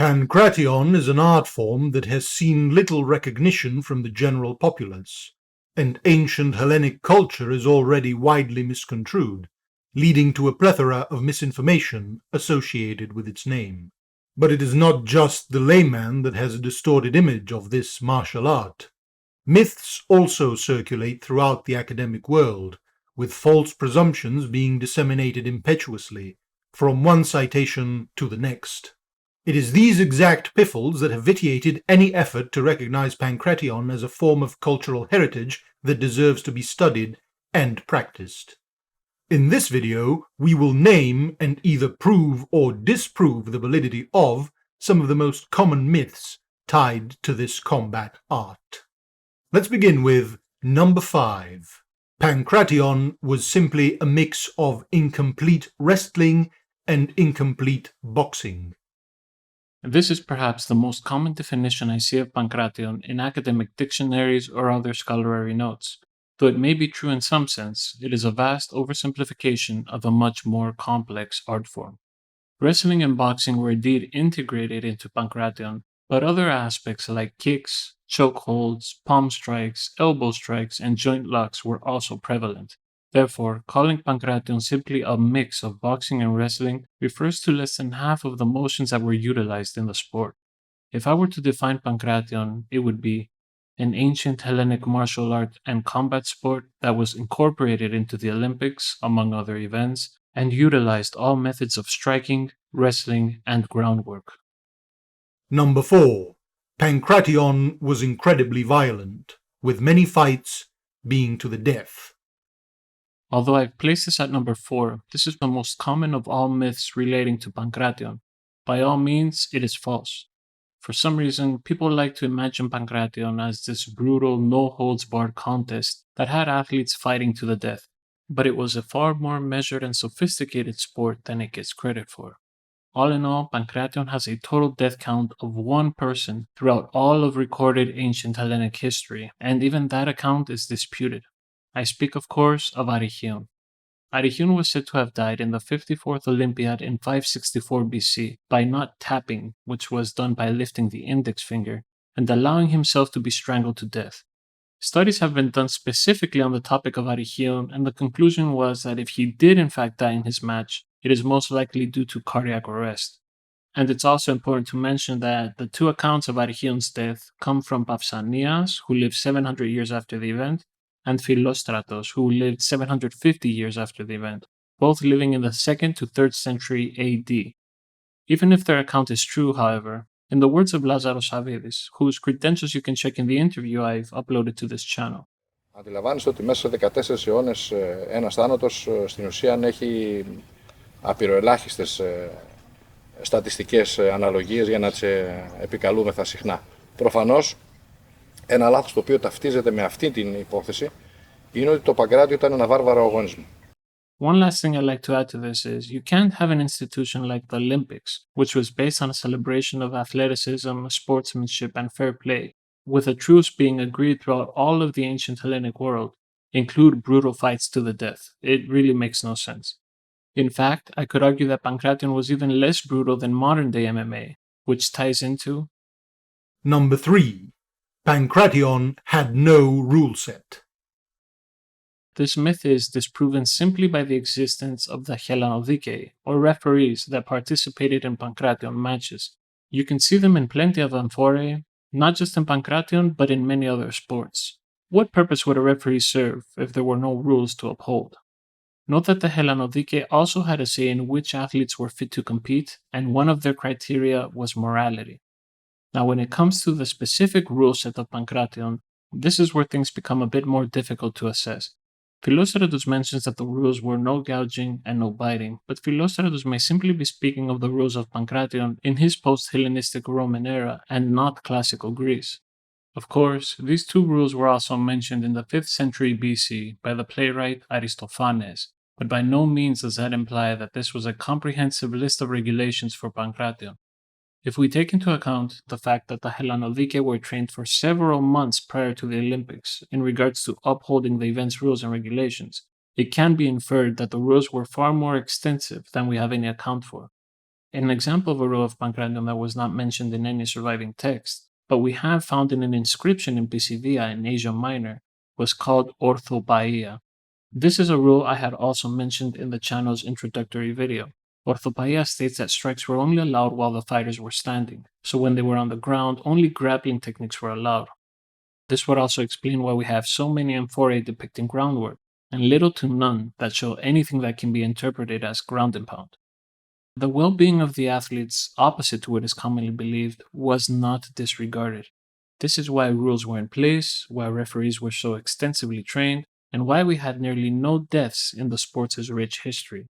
Pankration is an art form that has seen little recognition from the general populace, and ancient Hellenic culture is already widely misconstrued, leading to a plethora of misinformation associated with its name. But it is not just the layman that has a distorted image of this martial art. Myths also circulate throughout the academic world, with false presumptions being disseminated impetuously, from one citation to the next. It is these exact Piffles that have vitiated any effort to recognize Pankration as a form of cultural heritage that deserves to be studied and practiced. In this video, we will name and either prove or disprove the validity of some of the most common myths tied to this combat art. Let's begin with number 5. Pankration was simply a mix of incomplete wrestling and incomplete boxing. This is perhaps the most common definition I see of Pankration in academic dictionaries or other scholarly notes. Though it may be true in some sense, it is a vast oversimplification of a much more complex art form. Wrestling and boxing were indeed integrated into Pankration, but other aspects like kicks, chokeholds, palm strikes, elbow strikes, and joint locks were also prevalent. Therefore, calling Pankration simply a mix of boxing and wrestling refers to less than half of the motions that were utilized in the sport. If I were to define Pankration, it would be an ancient Hellenic martial art and combat sport that was incorporated into the Olympics, among other events, and utilized all methods of striking, wrestling, and groundwork. Number 4. Pankration was incredibly violent, with many fights being to the death. Although I've placed this at number 4, this is the most common of all myths relating to Pankration. By all means, it is false. For some reason, people like to imagine Pankration as this brutal, no-holds-barred contest that had athletes fighting to the death, but it was a far more measured and sophisticated sport than it gets credit for. All in all, Pankration has a total death count of 1 person throughout all of recorded ancient Hellenic history, and even that account is disputed. I speak, of course, of Arrichion. Arrichion was said to have died in the 54th Olympiad in 564 BC by not tapping, which was done by lifting the index finger, and allowing himself to be strangled to death. Studies have been done specifically on the topic of Arrichion, and the conclusion was that if he did in fact die in his match, it is most likely due to cardiac arrest. And it's also important to mention that the 2 accounts of Arrichion's death come from Pausanias, who lived 700 years after the event, and Philostratus, who lived 750 years after the event, both living in the 2nd to 3rd century AD. Even if their account is true, however, in the words of Lazaros Avidis, whose credentials you can check in the interview I've uploaded to this channel. Αντιλαμβάνεστε ότι μέσα σε 14 αιώνες ένας θάνατος στην ουσία έχει απειροελάχιστες στατιστικές αναλογίες για να τις επικαλούμεθα συχνά. Προφανώς, ένα λάθος το οποίο ταυτίζεται με αυτή την υπόθεση είναι ότι το Παγκράτιο ήταν ένα βάρβαρο αγώνισμα. One last thing I'd like to add to this is you can't have an institution like the Olympics, which was based on a celebration of athleticism, sportsmanship, and fair play, with a truce being agreed throughout all of the ancient Hellenic world, include brutal fights to the death. It really makes no sense. In fact, I could argue that Pankration was even less brutal than modern-day MMA, which ties into... Number 3. Pankration had no rule set. This myth is disproven simply by the existence of the Hellanodikae, or referees that participated in Pankration matches. You can see them in plenty of amphorae, not just in Pankration, but in many other sports. What purpose would a referee serve if there were no rules to uphold? Note that the Hellanodikae also had a say in which athletes were fit to compete, and one of their criteria was morality. Now, when it comes to the specific rule set of Pankration, this is where things become a bit more difficult to assess. Philostratus mentions that the rules were no gouging and no biting, but Philostratus may simply be speaking of the rules of Pankration in his post-Hellenistic Roman era and not classical Greece. Of course, these 2 rules were also mentioned in the 5th century BC by the playwright Aristophanes, but by no means does that imply that this was a comprehensive list of regulations for Pankration. If we take into account the fact that the Hellanodikae were trained for several months prior to the Olympics in regards to upholding the event's rules and regulations, it can be inferred that the rules were far more extensive than we have any account for. An example of a rule of Pankration that was not mentioned in any surviving text, but we have found in an inscription in Pisidia in Asia Minor, was called Orthopaea. This is a rule I had also mentioned in the channel's introductory video. Orthopaea states that strikes were only allowed while the fighters were standing, so when they were on the ground, only grappling techniques were allowed. This would also explain why we have so many amphorae depicting groundwork, and little to none that show anything that can be interpreted as ground and pound. The well-being of the athletes, opposite to what is commonly believed, was not disregarded. This is why rules were in place, why referees were so extensively trained, and why we had nearly no deaths in the sport's rich history.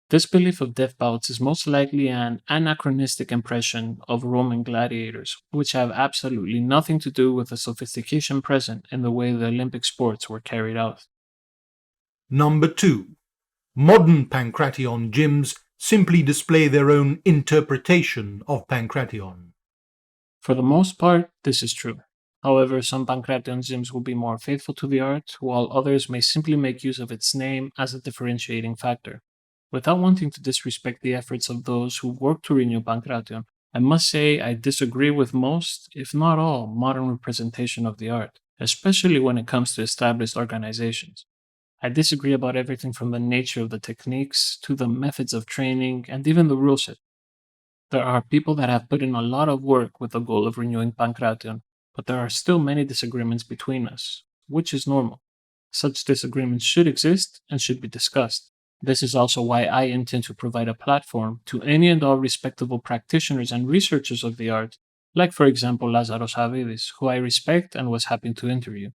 This belief of death bouts is most likely an anachronistic impression of Roman gladiators, which have absolutely nothing to do with the sophistication present in the way the Olympic sports were carried out. Number 2. Modern Pankration gyms simply display their own interpretation of Pankration. For the most part, this is true. However, some Pankration gyms will be more faithful to the art, while others may simply make use of its name as a differentiating factor. Without wanting to disrespect the efforts of those who work to renew Pankration, I must say I disagree with most, if not all, modern representation of the art, especially when it comes to established organizations. I disagree about everything from the nature of the techniques to the methods of training and even the ruleset. There are people that have put in a lot of work with the goal of renewing Pankration, but there are still many disagreements between us, which is normal. Such disagreements should exist and should be discussed. This is also why I intend to provide a platform to any and all respectable practitioners and researchers of the art, like for example Lazaros Avidis, who I respect and was happy to interview.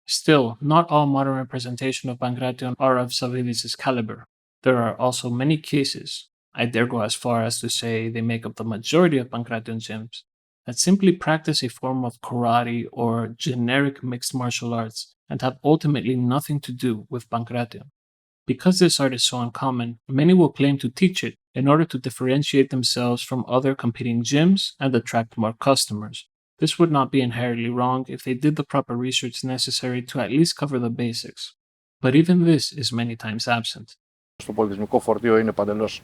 Still, not all modern representation of Pankration are of Savidis' caliber. There are also many cases, I dare go as far as to say they make up the majority of Pankration gyms, that simply practice a form of karate or generic mixed martial arts and have ultimately nothing to do with Pankration. Because this art is so uncommon, many will claim to teach it in order to differentiate themselves from other competing gyms and attract more customers. This would not be inherently wrong if they did the proper research necessary to at least cover the basics. But even this is many times absent. Στο πολιτισμικό φορτίο είναι παντελώς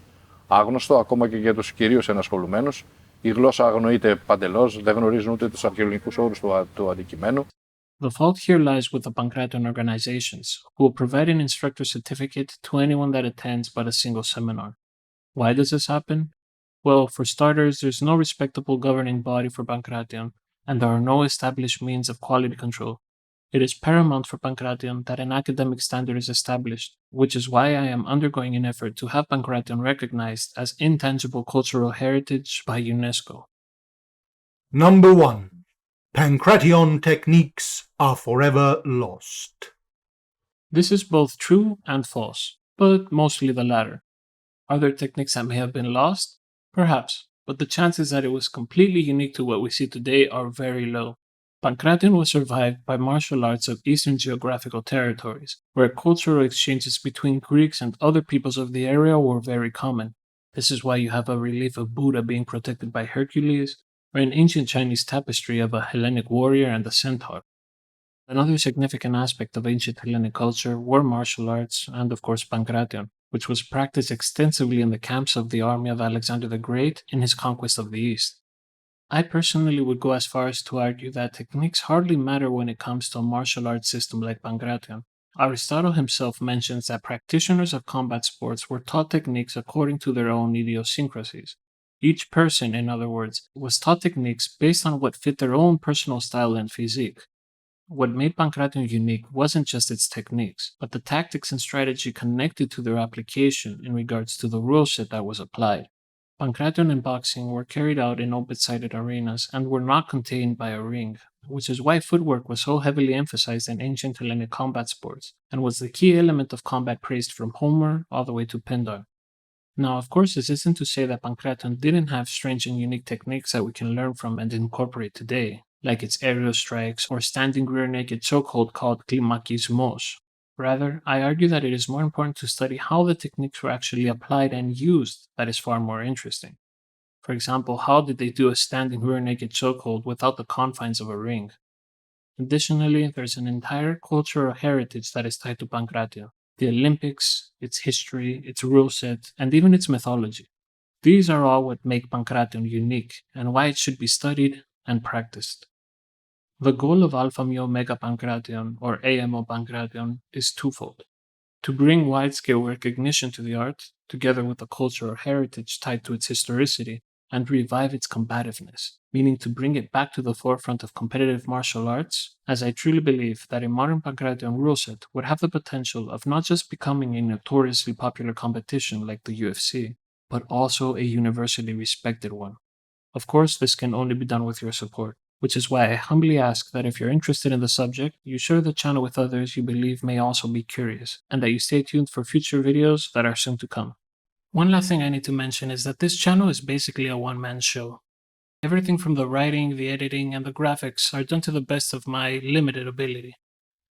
άγνωστο, ακόμα και για τους κυρίως ενασχολουμένους. Η γλώσσα αγνοείται παντελώς, δεν γνωρίζουν ούτε τους αρχαιολογικούς όρους του αντικειμένου. The fault here lies with the Pankration organizations, who will provide an instructor certificate to anyone that attends but a single seminar. Why does this happen? Well, for starters, there's no respectable governing body for Pankration, and there are no established means of quality control. It is paramount for Pankration that an academic standard is established, which is why I am undergoing an effort to have Pankration recognized as intangible cultural heritage by UNESCO. Number 1. Pankration techniques are forever lost. This is both true and false, but mostly the latter. Are there techniques that may have been lost? Perhaps, but the chances that it was completely unique to what we see today are very low. Pankration was survived by martial arts of Eastern geographical territories, where cultural exchanges between Greeks and other peoples of the area were very common. This is why you have a relief of Buddha being protected by Hercules, or an ancient Chinese tapestry of a Hellenic warrior and a centaur. Another significant aspect of ancient Hellenic culture were martial arts and, of course, Pankration, which was practiced extensively in the camps of the army of Alexander the Great in his conquest of the East. I personally would go as far as to argue that techniques hardly matter when it comes to a martial arts system like Pankration. Aristotle himself mentions that practitioners of combat sports were taught techniques according to their own idiosyncrasies. Each person, in other words, was taught techniques based on what fit their own personal style and physique. What made Pankration unique wasn't just its techniques, but the tactics and strategy connected to their application in regards to the ruleset that was applied. Pankration and boxing were carried out in open-sided arenas and were not contained by a ring, which is why footwork was so heavily emphasized in ancient Hellenic combat sports, and was the key element of combat praised from Homer all the way to Pindar. Now, of course, this isn't to say that Pankration didn't have strange and unique techniques that we can learn from and incorporate today, like its aerial strikes or standing rear naked chokehold called klimakismos. Rather, I argue that it is more important to study how the techniques were actually applied and used that is far more interesting. For example, how did they do a standing rear naked chokehold without the confines of a ring? Additionally, there's an entire cultural heritage that is tied to Pankration. The Olympics, its history, its ruleset, and even its mythology. These are all what make Pankration unique and why it should be studied and practiced. The goal of Alpha Mu Omega Pankration, or AMO Pankration, is twofold: to bring wide-scale recognition to the art, together with the culture or heritage tied to its historicity, and revive its combativeness, meaning to bring it back to the forefront of competitive martial arts, as I truly believe that a modern Pankration Ruleset would have the potential of not just becoming a notoriously popular competition like the UFC, but also a universally respected one. Of course, this can only be done with your support, which is why I humbly ask that if you're interested in the subject, you share the channel with others you believe may also be curious, and that you stay tuned for future videos that are soon to come. One last thing I need to mention is that this channel is basically a one-man show. Everything from the writing, the editing, and the graphics are done to the best of my limited ability.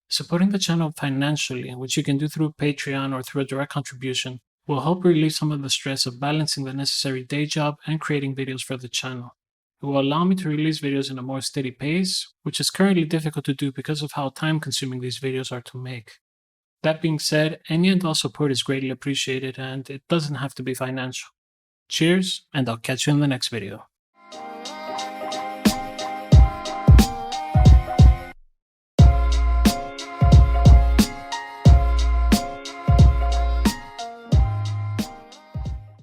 Supporting the channel financially, which you can do through Patreon or through a direct contribution, will help relieve some of the stress of balancing the necessary day job and creating videos for the channel. It will allow me to release videos in a more steady pace, which is currently difficult to do because of how time-consuming these videos are to make. That being said, any and all support is greatly appreciated, and it doesn't have to be financial. Cheers, and I'll catch you in the next video.